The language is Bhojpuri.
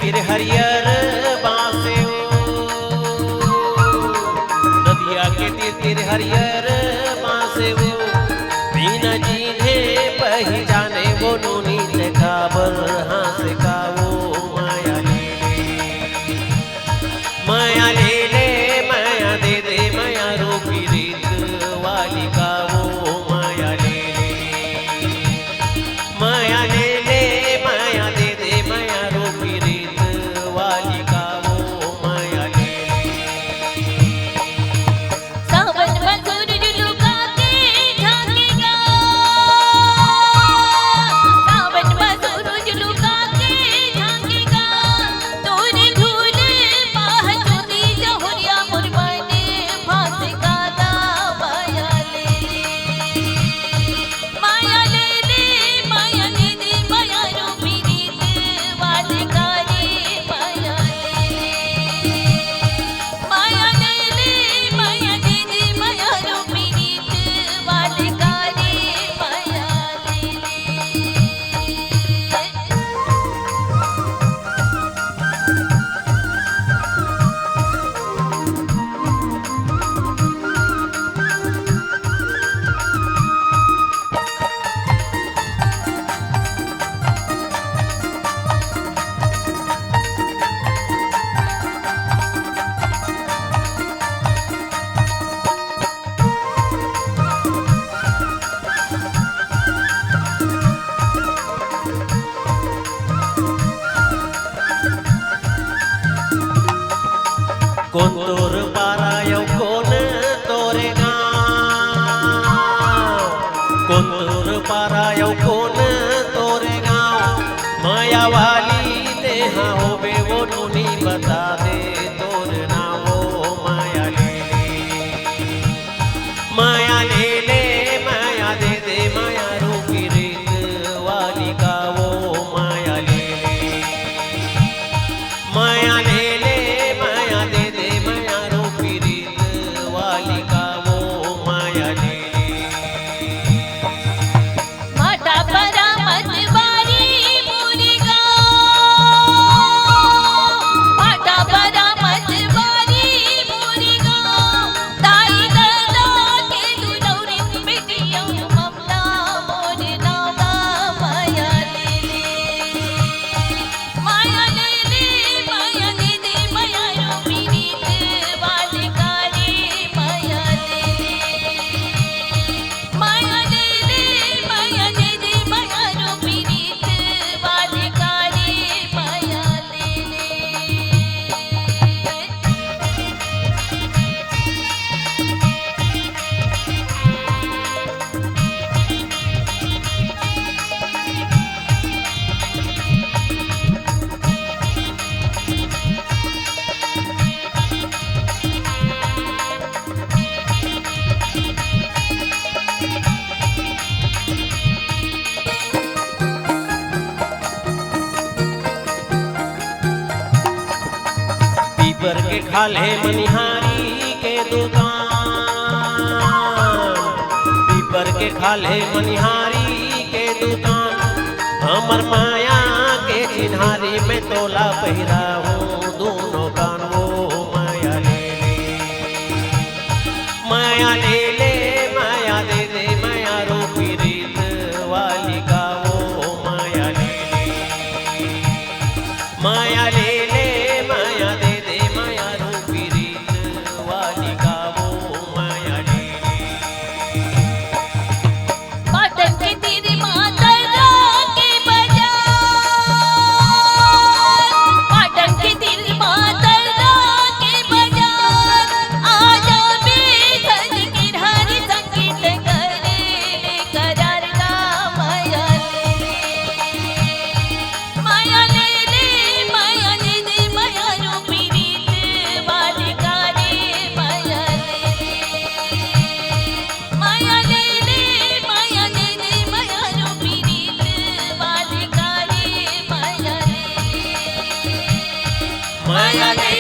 तीर हरियर बासे नदिया के तीर हरियर बासे बिना जीने पही जाने वो नूनी से काबर हाथ का वो माया ले ले माया दे दे माया रूपी रीत वाली का वो माया ले ले माया दे दे माया रूपी रीत वाली का वो माया ले सावन मधुर लुका के झांकेगा सावन मधुर लुका के झांकेगा तोरे झूले बाह चुनी जहुरिया मुरमने फांस गादा माया ले माया ले माया दे दे माया रूपी रीत वाली कारी माया ले माया ले माया दे दे माया रूपी रीत वाली कारी माया कोण तोर पारायव कोण तोरे गाव कोण तोर पारायव कोण तोरे गाव माया वाली देहा होबे वो नूनी बता दे तोर नावो माया ले माया ले ले माया दे दे माया रूपी रीत वाली का वो माया ले माया ले ले माया दे दे माया रूपी रीत वाली का वो माया ले माटा परा मतवारी मुरिगा माटा परा मतवारी मुरिगा ताई दादा के दुलौरी बेटिया ममला मोर नावा माया ले माया ले माया दे दे माया रूपी रीत वाली कारी माया ले माया ले माया दे दे माया रूपी रीत वाली कारी माया ले पीपर के खाले मनिहारी के दुकान पीपर के खाले मनिहारी के दुकान हमर माया के चिन्हारी में तोला पहिरा हूँ दोनों कान वो माया ले माया ले ले माया दे दे माया रूपी रीत वाली का वो माया ले माया ले ले माया दे दे माया रूपी रीत वाली का वो माया ले पाटन के तेरे मातरा के बाजार पाटन के तेरे मातरा के बाजार आजा बेधन के हरि संगीत करे करार का माया ले माया ले माया दे दे माया रूपी रीत वाली कारी माया ले माया ले माया दे दे माया रूपी रीत वाली कारी माया ले माया ले